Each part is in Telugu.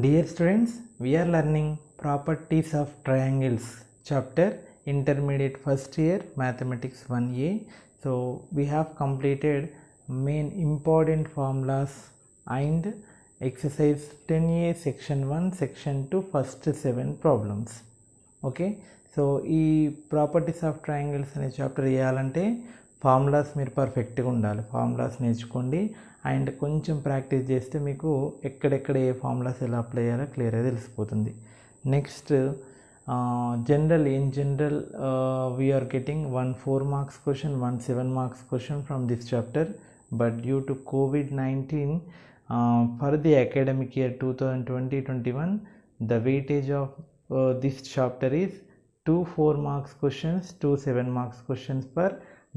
Dear students, we are learning properties of triangles chapter intermediate first year mathematics 1A. So we have completed main important formulas and exercise 10A section 1 section 2 first 7 problems. Okay, so ఈ ప్రాపర్టీస్ ఆఫ్ ట్రయాంగిల్స్ అనే చాప్టర్ చేయాలంటే ఫార్ములాస్ మీరు పర్ఫెక్ట్గా ఉండాలి. ఫార్ములాస్ నేర్చుకోండి అండ్ కొంచెం ప్రాక్టీస్ చేస్తే మీకు ఎక్కడెక్కడ ఏ ఫార్ములాస్ ఎలా అప్లై చేయాలో క్లియర్గా తెలిసిపోతుంది. Next general we're getting 1 4 marks question, 1 7 marks question from this chapter, but due to COVID-19 for the academic year 2020-21 the weightage of this chapter is 2 4 marks questions, 2 7 marks questions per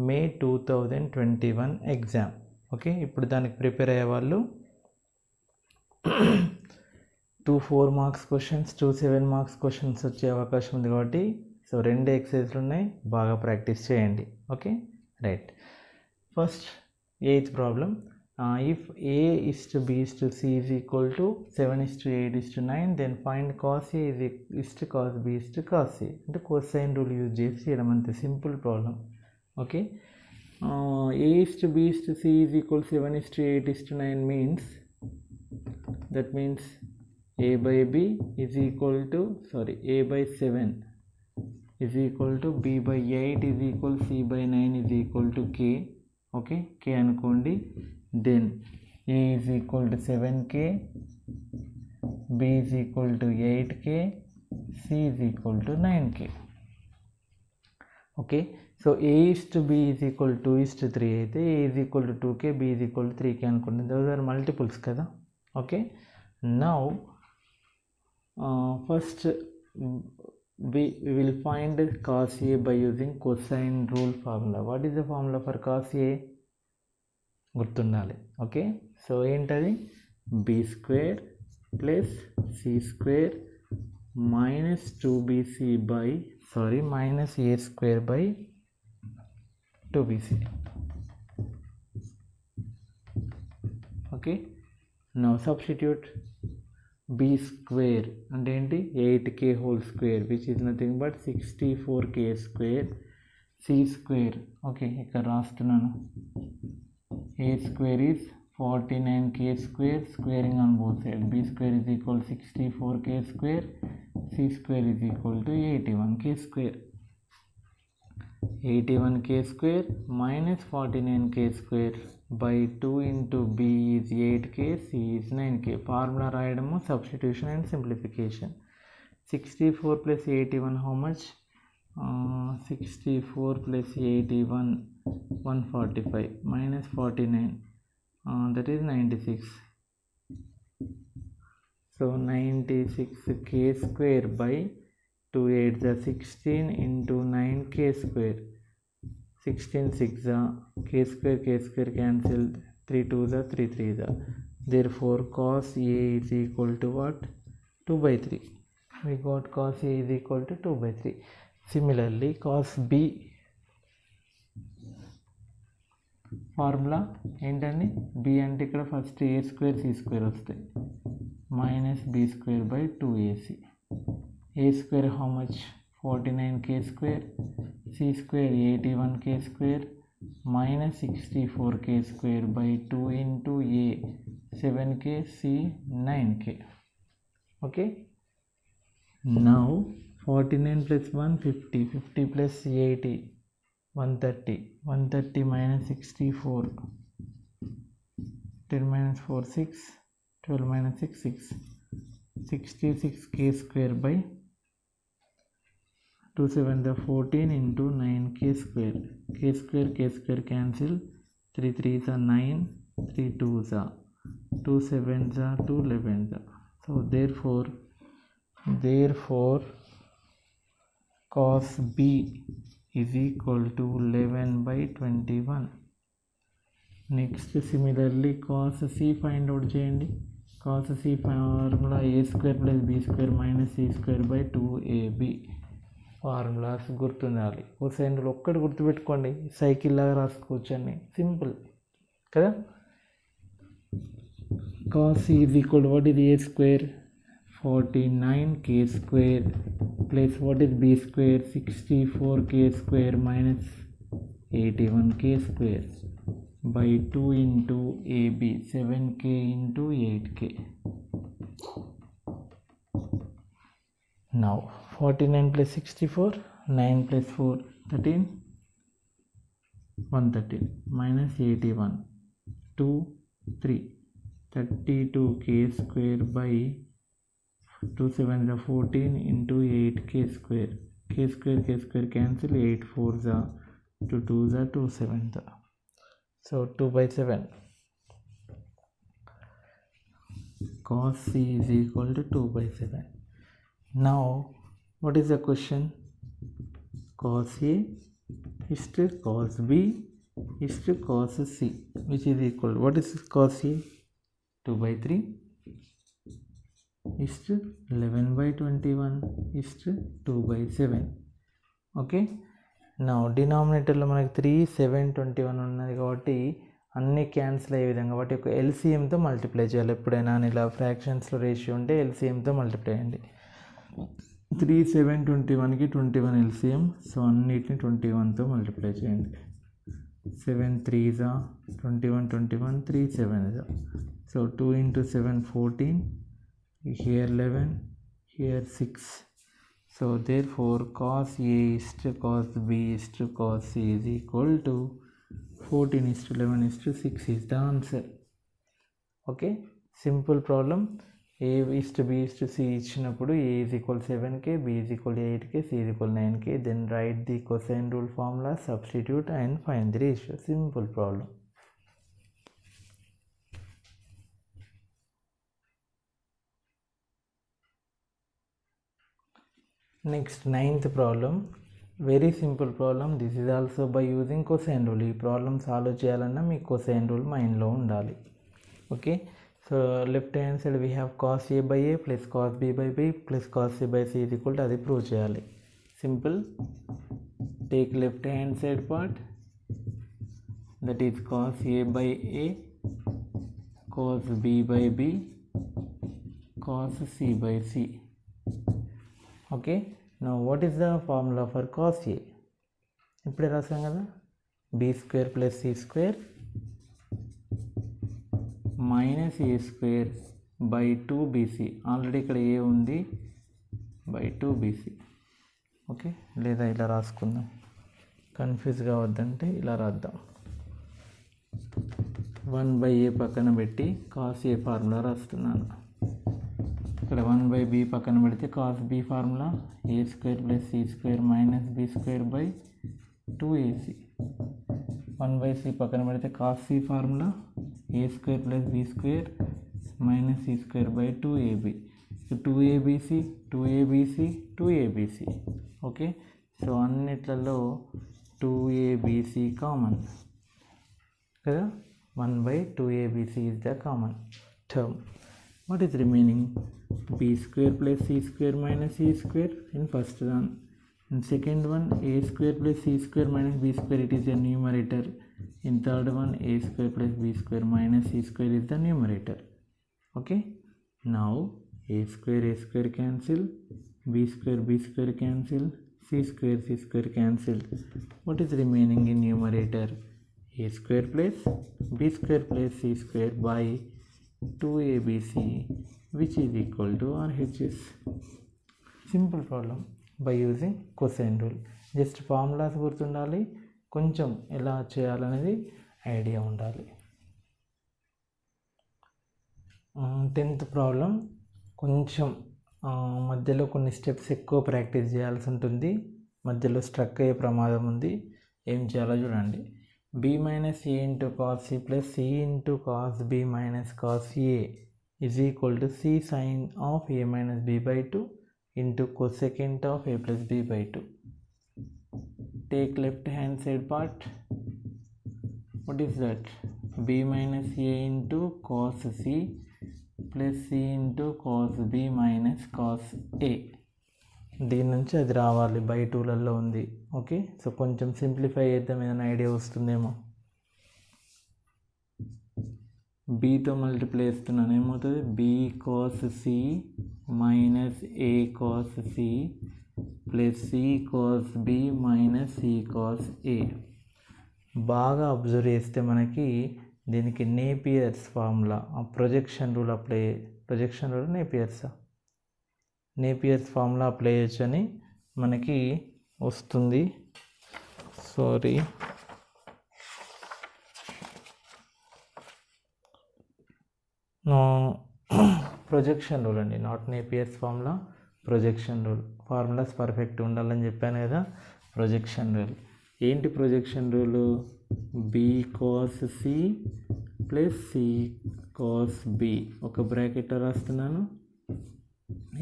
May 2021 exam. Okay, ఇప్పుడు దానికి ప్రిపేర్ అయ్యే వాళ్ళు 2 4 marks questions, 2 7 marks questions వచ్చే అవకాశం ఉంది కాబట్టి సో రెండు ఎక్సర్సైజ్లు ఉన్నాయి, బాగా ప్రాక్టీస్ చేయండి. Okay, right. First 8th problem. If A is to B is to C is equal to 7 is to 8 is to 9, then find cos A is to cos B is to cos A. అంటే cosine rule యూజ్ చేసి చేయడం అంతే, simple problem. Okay, A is to B is to C is equal to 7 is to 8 is to 9 means A by B is equal to A by 7 is equal to B by 8 is equal C by 9 is equal to K. Okay, K అనుకోండి. Then A is equal to 7K, B is equal to 8K, C is equal to 9K. Okay, so A is to B is equal to 2 is to 3 అయితే A is equal to 2K, B is equal to 3K అనుకోండి. దోస్ ఆర్ మల్టిపుల్స్ కదా. Okay, now first we will find cos A by using cosine rule formula. What is the formula for cos A? గుర్తుండాలి. ఓకే, సో ఏంటది? B square plus C square minus 2BC by minus A square by 2BC. Okay, now substitute B square అంటే ఏంటి? 8K whole square which is nothing but 64K square. C square, okay ఇక్కడ రాస్తున్నాను. A square is 49K square, squaring on both sides. B square is equal to 64K square, C square is equal to 81K square. 81K square minus 49K square by 2 into B is 8K, C is 9K. Formula రాయడము substitution and simplification. 64 plus 81 how much? 64 plus 81 145 minus 49 that is 96. So 96K square by 2 8 the 16 into 9K square. 16 6 the K square cancelled, 3 2 the 3 3 the. Therefore cos A is equal to what? 2 by 3. We got cos A is equal to 2 by 3. Similarly cos B formula ఏంటండి? B అంటే ఇక్కడ first A square C square వస్తాయి minus B square by 2AC. A square how much? 49K square, C square 81K square minus 64K square by 2 into A 7K, C 9K. Okay, now 49 plus 1 50, 50 plus 80 130, 130 minus 64, 10 minus 4 6, 12 minus 6 6, 66K square by 2 7 the 14 into 9K square. K square cancel, 3 3s are 9, 3 2s are 2 7s are 2 11s are. So therefore cos B is equal to 11 by 21. Next similarly cos C find out చేయండి. cos C formula A square plus B square minus C square by 2AB. Formulas గుర్తుండాలి. కొసైన్ రూల్ ఒక్కటి గుర్తుపెట్టుకోండి, సైకిల్ లాగా రాసుకోవచ్చు అన్ని, సింపుల్ కదా. cos C is equal to what is A square? 49k square plus what is b square, 64k square minus 81k square by 2 into ab, 7k into 8k. Now 49 plus 64, 9 plus 4, 13, 113 minus 81, 2, 3, 32k square by 2 7 is 14 into 8k square, k square cancel, 8 4 is 2 2 is 2 7 is. So 2 by 7 cos c is equal to 2 by 7. Now what is the question? Cos a is to cos b is to cos c, which is equal, what is cos a? 2 by 3 is to 11 by 21 is to 2 by 7. Okay, నా డినామినేటర్లో మనకి 3 7 21 ఉన్నది కాబట్టి అన్నీ క్యాన్సిల్ అయ్యే విధంగా వాటి యొక్క ఎల్సిఎంతో మల్టిప్లై చేయాలి. ఎప్పుడైనా ఇలా ఫ్రాక్షన్స్లో రేషియో ఉంటే ఎల్సిఎంతో మల్టిప్లై చేయండి. 3 7 21కి 21 ఎల్సిఎం, సో అన్నిటిని 21తో మల్టిప్లై చేయండి. 7 3 is 21 21 3 7 is. So 2 into 7 14, here 11, here 6. So therefore cos a is to cos b is to cos c is equal to 14 is to 11 is to 6 is the answer. Okay, simple problem. A is to b is to c ఇచ్చినప్పుడు a is equal 7k, b is equal 8k, c is equal 9k. Then write the cosine rule formula, substitute and find the ratio. Simple problem. Next, 9th problem. Very simple problem. This is also by using cosine rule. ఈ ప్రాబ్లమ్ సాల్వ్ చేయాలన్నా మీకు cosine rule మైండ్లో ఉండాలి. Okay, so left hand side we have cos a by a plus cos b by b plus cos c by c is equal to, అది ప్రూవ్ చేయాలి. Simple, take left hand side part, that is cos a by a, cos b by b, cos c by c. Okay, now what is the formula for cos a? ఇప్పుడే రాసాం కదా, b square plus c square minus a square by 2bc. Already ఇక్కడ a ఉంది, బై 2bc. ఓకే, లేదా ఇలా రాసుకుందాం, కన్ఫ్యూజ్ కావద్దంటే ఇలా రాద్దాం. 1/a పక్కన పెట్టి cos a ఫార్ములా రాస్తున్నాను. ఇక్కడ 1/b పక్కన పెడితే cos b formula a square plus c square minus b square by 2ac. 1/c పక్కన పెడితే cos c formula a square plus b square minus c square by 2ab. 2abc 2abc 2abc. Okay, so అన్నిట్లలో 2abc కామన్ కదా, 1/2abc is the common term. What is remaining? b square plus c square minus c square in first one. In second one, a square plus c square minus b square, it is a numerator. In third one, a square plus b square minus c square is the numerator. Okay, now a square cancel, b square cancel, c square cancel. What is remaining in numerator? a square plus b square plus c square by 2abc, which is equal to RHS. Simple problem by using cosine rule. Just formulas గుర్తుండాలి, కొంచెం ఎలా చేయాలనేది ఐడియా ఉండాలి. 10th ప్రాబ్లం కొంచెం మధ్యలో కొన్ని స్టెప్స్ ఎక్కువ ప్రాక్టీస్ చేయాల్సి ఉంటుంది, మధ్యలో స్ట్రక్ అయ్యే ప్రమాదం ఉంది. ఏం చేయాలో చూడండి. b minus a into cos c plus c into cos b minus cos a is equal to c sin of a minus b by 2 into cosecant of a plus b by 2. Take left hand side part. What is that? b minus a into cos c plus c into cos b minus cos a. దీని నుంచి అది రావాలి, బై 2లలో ఉంది. ఓకే, సో కొంచెం సింప్లిఫై చేద్దాం, ఏదైనా ఐడియా వస్తుందేమో. బీతో మల్టిప్లై చేస్తున్నాను, ఏమవుతుంది B cos C minus A cos C plus C cos B minus C cos A. బాగా అబ్జర్వ్ చేస్తే మనకి దీనికి Napier's formula, projection rule apply, projection rule Napier's formula apply చేయొచ్చని మనకి వస్తుంది. ప్రొజెక్షన్ రూల్ అండి, not Napier's formula, projection rule. Formulas perfect ఉండాలని చెప్పాను కదా. ప్రొజెక్షన్ రూల్ ఏంటి? Projection rule B cos C plus C cos B, ఒక బ్రాకెట్లో రాస్తున్నాను.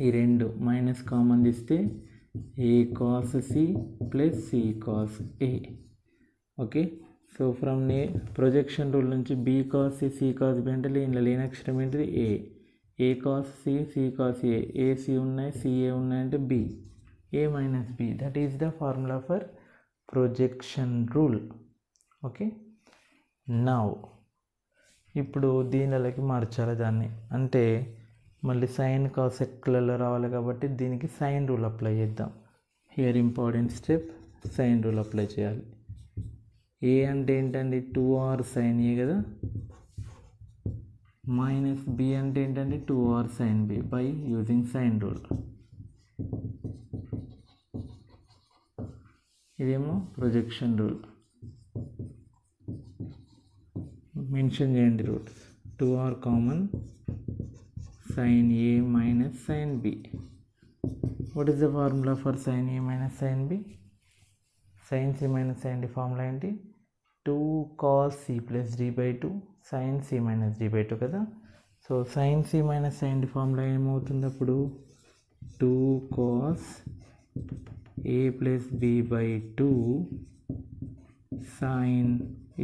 ఈ రెండు మైనస్ కామన్ తీస్తే ఏ cos C plus C cos A. Okay, so from projection rule నుంచి B cos C cos B అంటే లేని అక్షరం ఏంటిది? A cos C cos A C ఉన్నాయి, సిఏ ఉన్నాయంటే B, A minus B. That is the formula for projection rule. Okay, now ఇప్పుడు దీనిలోకి మార్చాలి దాన్ని, అంటే మళ్ళీ సైన్ కాస్ ఎక్లలో రావాలి కాబట్టి దీనికి సైన్ రూల్ అప్లై చేద్దాం. Here important step, sign rule apply చేయాలి. ఏ అంటే ఏంటండి? 2r సైన్ ఏ కదా, మైనస్ బి అంటే ఏంటండి? 2r sine B by using sine rule. ఇదేమో ప్రొజెక్షన్ రూల్. మెన్షన్ చేయండి roots. 2r common, sin a minus sin b. What is the formula for sin a minus sin b? Sin c minus sin d formula ఏంటి? 2 cos c plus d by 2 sin c minus d by 2 కదా. So sin c minus sin d formula ఏమవుతుంది అప్పుడు? 2 cos a plus b by 2 sin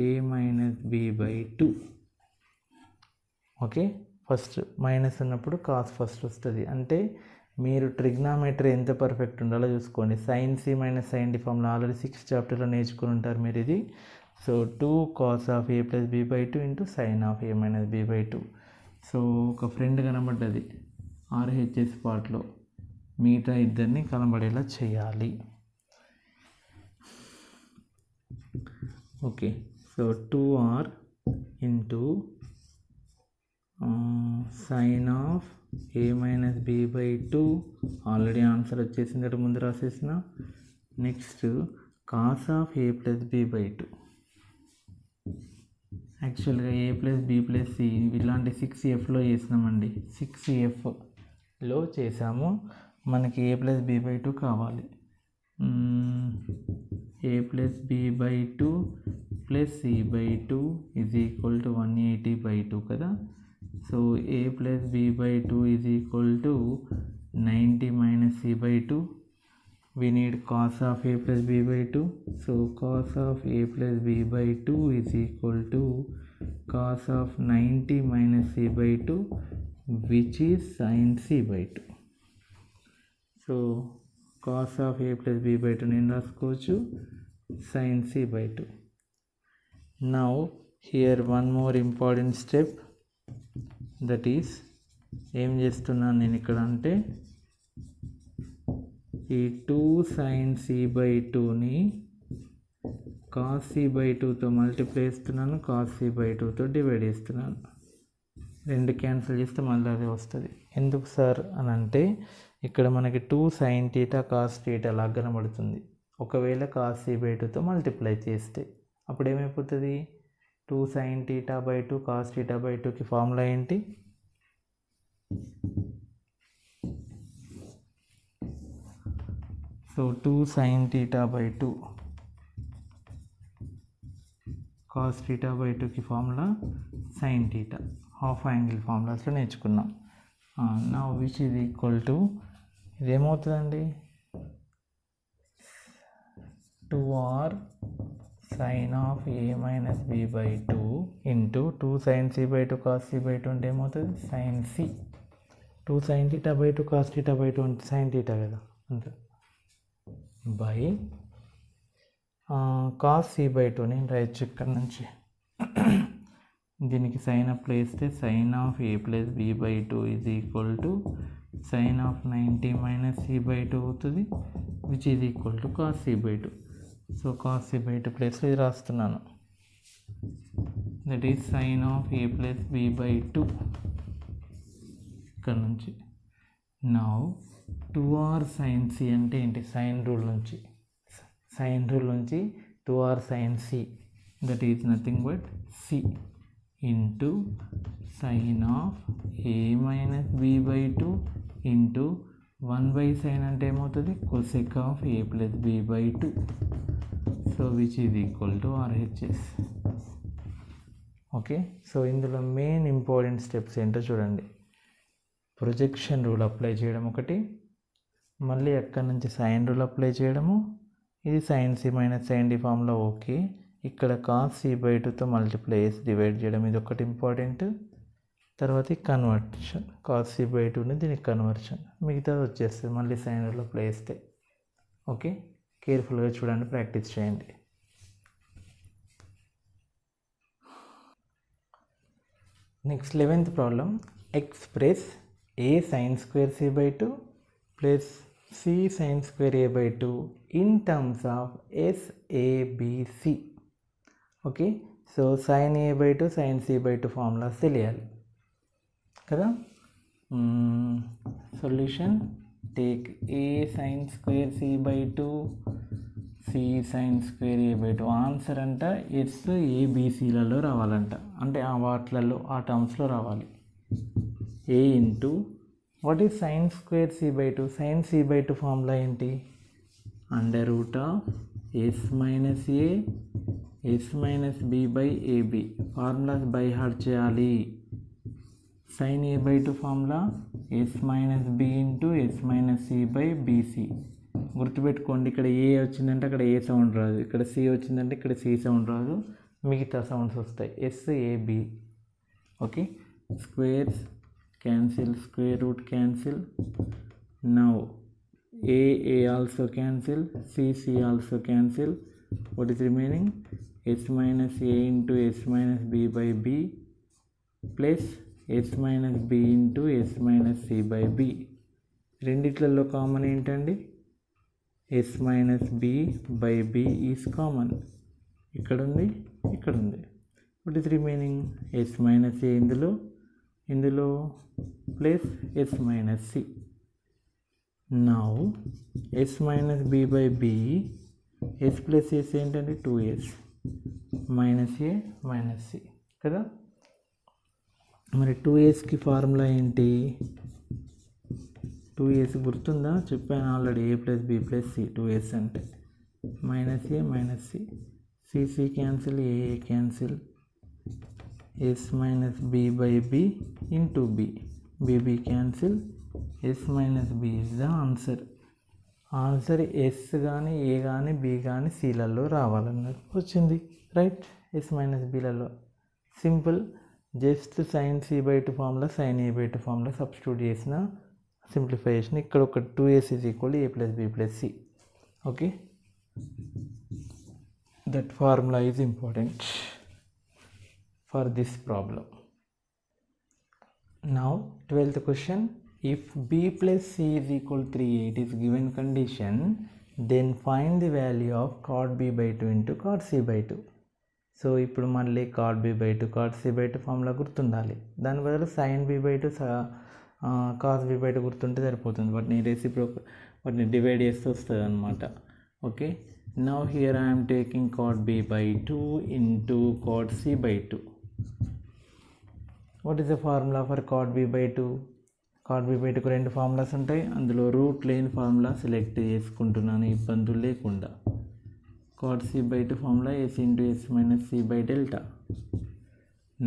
a minus b by 2. Okay, first minus ఉన్నప్పుడు కాస్ ఫస్ట్ వస్తుంది. అంటే మీరు ట్రిగ్నామెట్రీ ఎంత పర్ఫెక్ట్ ఉండాలో చూసుకోండి. Sine C minus sine D formula already 6th చాప్టర్లో నేర్చుకుని ఉంటారు మీరు ఇది. So 2 cos of A plus B by 2 into sine of A minus B by 2. So ఒక ఫ్రెండ్ కనబడ్డది ఆర్హెచ్ఎస్ పార్ట్లో, మిగతా ఇద్దరిని కనబడేలా చేయాలి. Okay, so 2r into sine of A minus B by 2, already answer వచ్చేసింది అటు ముందు రాసేసిన. Next cos of A plus B by 2. యాక్చువల్గా A plus B plus C ఇలాంటి 6fలో చేసినామండి, 6fలో చేసాము. మనకి ఏ ప్లస్ బి బై 2 కావాలి. A plus B by 2 plus C by 2 is equal to 180 by 2 కదా. So a plus b by 2 is equal to 90 minus c by 2. We need cos of a plus b by 2. So cos of a plus b by 2 is equal to cos of 90 minus c by 2, which is sin c by 2. So cos of a plus b by 2 నేను రాసుకోవచ్చు, sin c by 2. Now here one more important step, that is ఏం చేస్తున్నాను నేను ఇక్కడ అంటే ఈ 2 sin c by 2ని cos c by 2తో మల్టిప్లై చేస్తున్నాను, cos c by 2తో డివైడ్ చేస్తున్నాను. రెండు క్యాన్సిల్ చేస్తే మళ్ళీ అదే వస్తుంది. ఎందుకు సార్ అని అంటే ఇక్కడ మనకి 2 sin θ cos θ లాగా కనబడుతుంది. ఒకవేళ cos c by 2తో మల్టిప్లై చేస్తే అప్పుడు ఏమైపోతుంది? 2 sin θ by 2 cos θ by 2కి ఫార్ములా ఏంటి? So 2 sin θ by 2 cos θ by 2కి ఫార్ములా sin θ, హాఫ్ యాంగిల్ ఫార్ములాస్లో నేర్చుకున్నాం. నా విచ్ ఈజ్ ఈక్వల్ టు ఇదేమవుతుందండి? 2r sin of a minus b by 2 into 2 sin c by 2 cos c by 2 అంటే ఏమవుతుంది? sin c. 2 sin θ by 2 cos θ by 2 అంటే sin θ కదా, అంతే. బై cos c by 2 నేను రాయొచ్చు ఇక్కడ నుంచి. దీనికి సైన్ అప్లై చేస్తే sine of a plus b by 2 is equal to sine of 90 minus c by 2 అవుతుంది, which is equal to cos c by 2. So cos c by 2 ప్లేస్లో ఇది రాస్తున్నాను. That is sine of a plus b by 2 ఇక్కడ నుంచి. నౌ 2r sin c అంటే ఏంటి? సైన్ రూల్ నుంచి 2r sin c, that is nothing but c into sine of a minus b by 2 into 1 by sine అంటే ఏమవుతుంది? Cosec of a plus b by 2. So which is equal to RHS. Okay, so ఇందులో మెయిన్ ఇంపార్టెంట్ స్టెప్స్ ఏంటో చూడండి. ప్రొజెక్షన్ రూల్ అప్లై చేయడం ఒకటి, మళ్ళీ అక్కడి నుంచి సైన్ రూల్ అప్లై చేయడము. ఇది sine C minus sine D ఫామ్లో ఓకే. ఇక్కడ కాస్ సి బై 2తో మల్టిప్లై చేసి డివైడ్ చేయడం, ఇది ఒకటి ఇంపార్టెంట్. తర్వాత కన్వర్షన్, కాస్ సి బై 2ని దీనికి కన్వర్షన్, మిగతాది వచ్చేస్తుంది మళ్ళీ సైన్ రూల్ అప్లై చేస్తే. ఓకే, కేర్ఫుల్గా చూడండి, ప్రాక్టీస్ చేయండి. Next 11th problem. Express a sin square c by 2 plus c sin square a by 2 in terms of SABC. Okay, so sin a by 2 sin c by 2 formulas తెలియాలి కదా. Solution, take a sin square c by 2 c sin square a by 2. Answer అంట SABCలలో రావాలంట, అంటే ఆ వాట్లలో ఆ టర్మ్స్లో రావాలి. a into what is sine square c by 2? Sine c by 2 formula ఏంటి? Under root of s minus a s minus b by ab. Formulas by heart చేయాలి. Sine a by 2 formula s minus b into s minus c by bc. గుర్తుపెట్టుకోండి, ఇక్కడ ఏ వచ్చిందంటే అక్కడ ఏ సౌండ్ రాదు, ఇక్కడ సి వచ్చిందంటే ఇక్కడ సి సౌండ్ రాదు, మిగతా సౌండ్స్ వస్తాయి. SAB. Okay, squares cancel, square root cancel. Now a also cancel, c also cancel. What is remaining? S minus a into s minus b by b plus s minus b into s minus c by b. రెండిట్లలో కామన్ ఏంటండి? s minus b by b is common. ఇక్కడ ఉంది, ఇక్కడ ఉంది. What is remaining? s minus a ఇందులో plus s minus c. Now s minus b by b, s plus s ఏంటంటే 2s minus a minus c కదా. మరి 2sకి ఫార్ములా ఏంటి? 2s గుర్తుందా? చెప్పాను already, a plus b plus c. 2s అంటే minus a minus c. c cancel, a cancel. s minus b by b into b. b cancel. s minus b is the answer. Answer s కానీ a కానీ b కానీ cలలో రావాలన్నది వచ్చింది, రైట్. s మైనస్ bలలో simple. Just sine c by 2 formula sine a by 2 formula substitute చేసిన సింప్లిఫికేషన్. ఇక్కడ ఒక 2s is equal to a plus b plus c. Okay, that formula is important for this problem. Now 12th question. If b plus c is equal to 3a, it is given condition, then find the value of cot b by 2 into cot c by 2. So ఇప్పుడు మళ్ళీ cot b by 2 cot c by 2 formula గుర్తుండాలి. దాని బదులు sin b by 2 cos b by 2 గుర్తుంటే సరిపోతుంది. వాటిని డివైడ్ చేస్తే వస్తుంది అనమాట. Okay, now here I'm taking cot b by 2 into cot c by 2. What is the formula for cot b by 2? cot b by 2కు రెండు ఫార్ములాస్ ఉంటాయి, అందులో రూట్ లేని ఫార్ములా సెలెక్ట్ చేసుకుంటున్నాను ఇబ్బందులు లేకుండా. cot c by 2 formula s into s minus c by delta.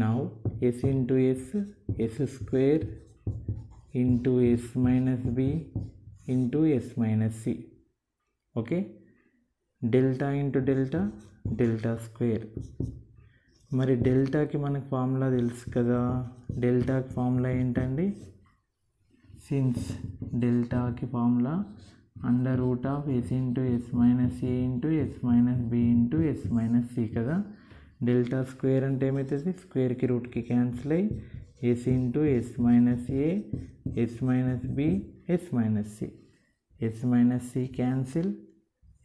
Now s into s square into s minus b into s minus c. Okay, delta into delta square. మరి డెల్టాకి మనకు ఫార్ములా తెలుసు కదా. డెల్టాకి ఫార్ములా ఏంటండి? సిన్స్ డెల్టాకి formula under root of s into s minus a into s minus b into s minus c కదా. డెల్టా స్క్వేర్ అంటే ఏమవుతుంది, స్క్వేర్కి రూట్కి క్యాన్సిల్ అయ్యి S into yes minus A, S minus B, S minus C, S minus C cancel,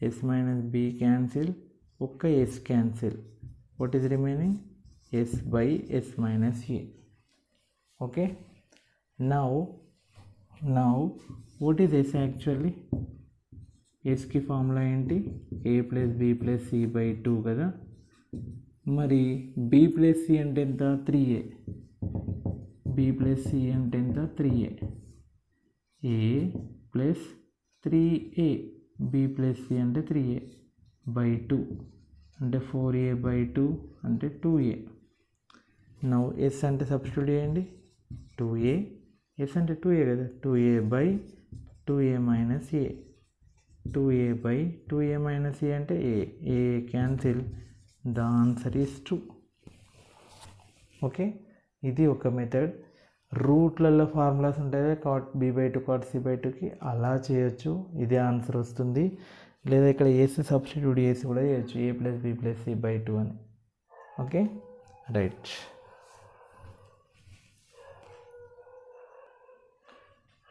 S minus B cancel, ఒక్క S cancel. What is remaining, S by S minus A. Okay, now what is S actually? ఎస్కి ఫార్ములా ఏంటి, A plus B plus C by 2 కదా. మరి బి ప్లస్ సి అంటే ఎంత, 3a. బి ప్లస్ సి అంటే ఎంత, 3a. A plus 3a, B plus C అంటే 3a బై 2 అంటే 4a బై 2 అంటే 2a. నౌ ఎస్ అంటే సబ్స్టిట్యూట్ చేయండి, 2a, ఎస్ అంటే 2a కదా, 2a by 2a minus A, 2a by 2a minus A అంటే A cancel, the answer is 2. Okay, ఇది ఒక మెథడ్. రూట్లలో ఫార్ములాస్ ఉంటాయి, cot B by 2 cot C by 2కి అలా చేయొచ్చు, ఇదే ఆన్సర్ వస్తుంది. లేదా ఇక్కడ ఏసీ సబ్స్టిట్యూట్ చేసి కూడా చేయొచ్చు, A plus B plus C by 2 అని. Okay, right.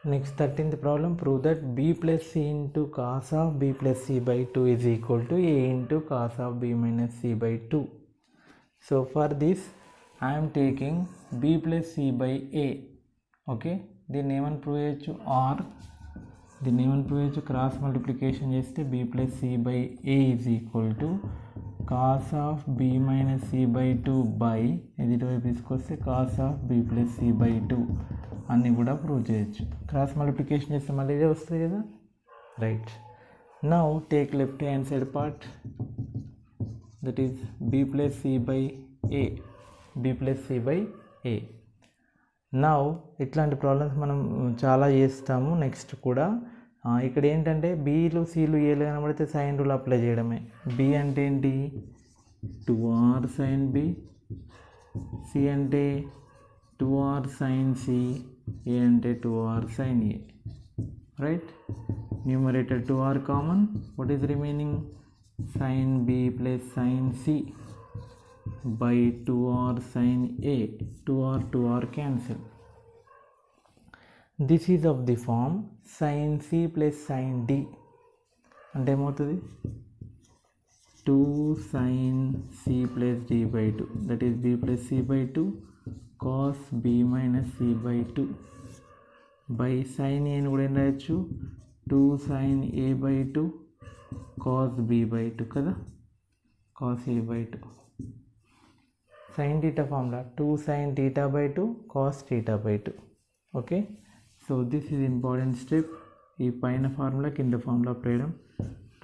Next 13th problem, prove that b plus c into cos of b plus c by 2 is equal to a into cos of b minus c by 2. So for this I am taking b plus c by a. Okay, దీన్ని ఏమని ప్రూవ్ చేయొచ్చు, ఆర్ దీన్ని ఏమని ప్రూవ్ చేయొచ్చు, క్రాస్ మల్టిప్లికేషన్ చేస్తే b plus c by a is equal to cos of b minus c by 2 by ఎదుటివైపు తీసుకొస్తే cos of b plus c by 2 అన్నీ కూడా ప్రూవ్ చేయొచ్చు. క్రాస్ మల్టిప్లికేషన్ చేస్తే మళ్ళీ ఇదే వస్తుంది కదా, right. Now take left hand side part, that is B plus C by A, B plus C by A. Now ఇట్లాంటి ప్రాబ్లమ్స్ మనం చాలా చేస్తాము నెక్స్ట్ కూడా. ఇక్కడ ఏంటంటే బీలు సిలు ఏలు కనబడితే సైన్ రూల్ అప్లై చేయడమే. బి అంటే ఏంటి, 2r సైన్ బి, సి అంటే 2r సైన్ సి, ఏ అంటే 2r sine A, right. Numerator 2r common, what is remaining, sine B plus sine C by 2r sine A, 2r cancel. This is of the form sine C plus sine D అంటే ఏమవుతుంది, 2 sine C plus D by 2, that is B plus C by 2 cos b minus c by 2 by sin a అని కూడా ఏం రాయొచ్చు, 2 sin a by 2 cos b by 2 కదా, cos a by 2. sin theta formula 2 sin theta by 2 cos theta by 2. Okay, so this is important step. ఈ పైన ఫార్ములా కింద ఫార్ములా ప్రయడం,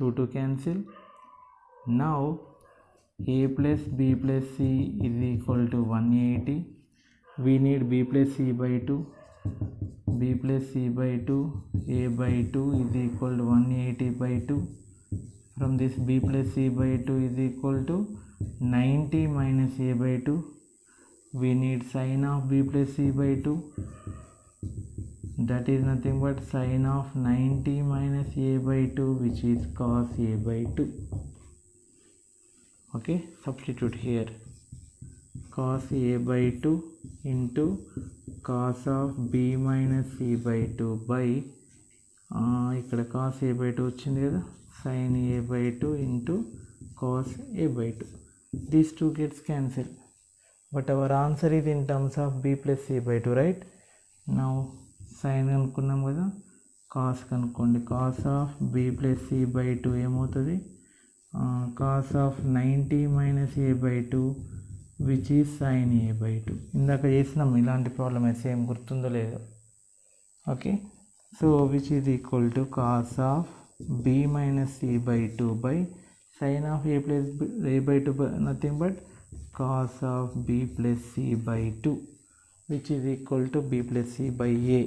2 cancel. Now a plus b plus c is equal to 180. We need b plus c by 2, b plus c by 2, a by 2 is equal to 180 by 2. From this b plus c by 2 is equal to 90 minus a by 2. We need sin of b plus c by 2, that is nothing but sin of 90 minus a by 2, which is cos a by 2. Okay, substitute here, cos a by 2 into cos of b minus c by 2 by ఇక్కడ cos a by 2 వచ్చింది కదా, sin a by 2 into cos a by 2. These two gets cancelled, but our answer is in terms of b plus c by 2, right? Now sin కనుక్కున్నాం కదా, cos కనుక్కోండి, cos of b plus c by 2 ఏమవుతుంది, cos of 90 minus a by 2 which is sin a by 2. ఇందాక చేసినాం ఇలాంటి ప్రాబ్లమ్, సేమ్ గుర్తుందో లేదో. Okay, so which is equal to cos of b minus c by 2 by sin of a plus a by 2 nothing but cos of b plus c by 2, which is equal to b plus c by a.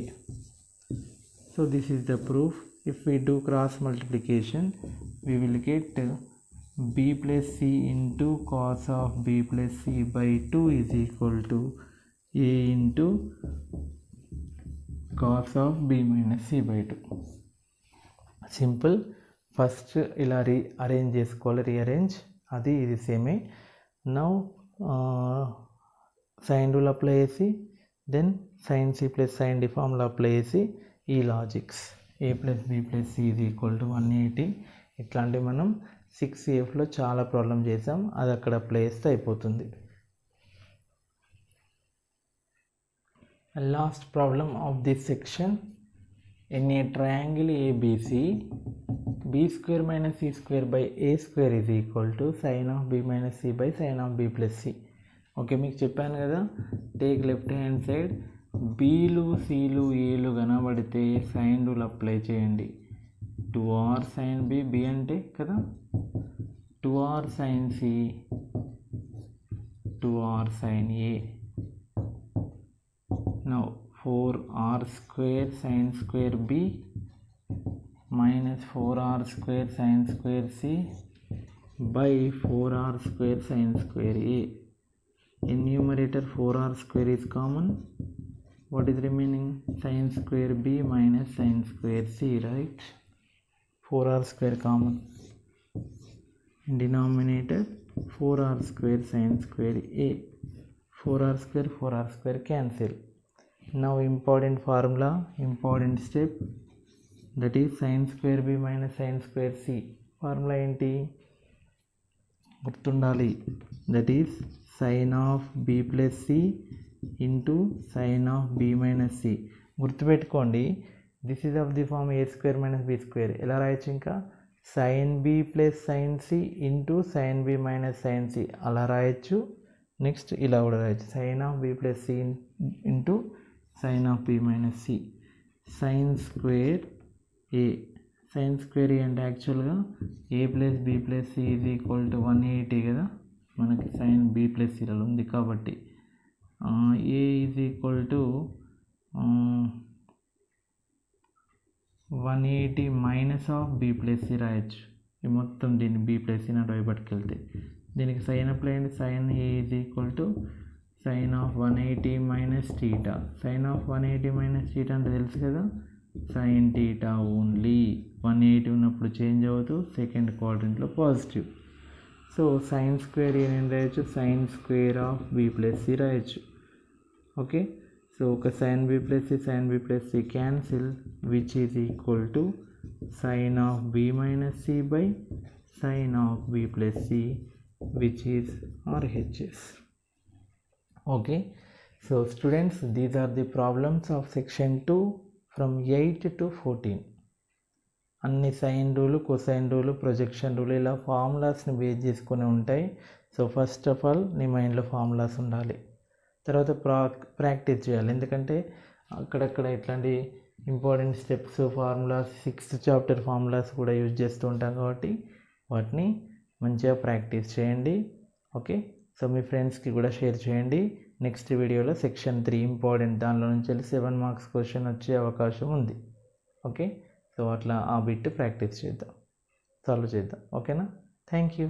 So this is the proof. If we do cross multiplication, we will get b plus c into cos of b plus c by 2 is equal to a into cos of b minus c by 2. Simple. First ఇలా అరేంజ్ చేసుకోవాలి, రీఅరేంజ్, అది ఇది సేమే. నౌ సైన్ రూల్ అప్లై చేసి then sine C plus sine D formula apply చేసి ఈ logics a plus B plus C is equal to 180 ఇట్లాంటివి మనం 6Fలో చాలా ప్రాబ్లం చేసాం, అది అక్కడ అప్లై చేస్తే అయిపోతుంది. Last problem of this section, in a triangle ABC, b square minus c square by a square is equal to sin of b minus c by sin of b plus c. Okay, మీకు చెప్పాను కదా, టేక్ లెఫ్ట్ హ్యాండ్ సైడ్ బీలు సిలు ఏలు కనబడితే సైన్ రూల్ అప్లై చేయండి. 2r sin b, b అంటే కదా 2r sin c, 2r sin a. Now 4r square sin square b minus 4r square sin square c by 4r square sin square a. In numerator 4r square is common. What is remaining? Sin square b minus sin square c, right? 4r square common. In denominator 4r square sin square a. 4r square cancel. Now important formula, important step, that is sin square b minus sin square c. Formula ఏంటి గుర్తుండాలి, that is sin of b plus c into sin of b minus c. గుర్తుపెట్టుకోండి, this is of the form a square minus b square. ఎలా రాయొచ్చు ఇంకా sin b plus sin c into sin b minus sin c అలా రాయొచ్చు. నెక్స్ట్ ఇలా కూడా రాయొచ్చు, sin of b plus c into sin of b minus c. sin square a, sin square a అంటే యాక్చువల్గా a plus b plus c is equal to 180 కదా, మనకి sin b ప్లస్ c ఉంది కాబట్టి a is equal to 180 minus of b plus c రాయొచ్చు. ఈ మొత్తం దీన్ని b ప్లస్ c నాట్ పట్టుకెళ్తే దీనికి సైన్ అప్లై అయ్యింది. sin a is equal to sin of 180 minus theta. sin of 180 minus theta అంటే తెలుసు కదా, sin టీటా ఓన్లీ. 180 ఉన్నప్పుడు చేంజ్ అవుతూ సెకండ్ క్వాడ్రంట్లో పాజిటివ్. సో సైన్ స్క్వేర్ ఏం రాయొచ్చు, sine square of B plus C రాయొచ్చు. ఓకే, సో ఒక sine B plus C cancel, which is equal to sine of B minus C by sine of B plus C, which is RHS. Okay, so students, these are the problems of section 2 from 8 to 14. అన్ని sine rule, cosine rule, projection rule ఇలా ఫార్ములాస్ని బేస్ చేసుకొని ఉంటాయి. సో ఫస్ట్ ఆఫ్ ఆల్ నీ మైండ్లో ఫార్ములాస్ ఉండాలి, తర్వాత ప్రాక్టీస్ చేయాలి. ఎందుకంటే అక్కడక్కడ ఇట్లాంటి important steps, formulas, 6th chapter formulas కూడా యూజ్ చేస్తూ ఉంటాం కాబట్టి వాటిని మంచిగా ప్రాక్టీస్ చేయండి. ఓకే, సో మీ ఫ్రెండ్స్కి కూడా షేర్ చేయండి. నెక్స్ట్ వీడియోలో సెక్షన్ 3 ఇంపార్టెంట్, దానిలో నుంచి వెళ్ళి 7 మార్క్స్ క్వశ్చన్ వచ్చే అవకాశం ఉంది. ఓకే, సో అట్లా ఆ బిట్ ప్రాక్టీస్ చేద్దాం, సాల్వ్ చేద్దాం. ఓకేనా, థ్యాంక్ యూ.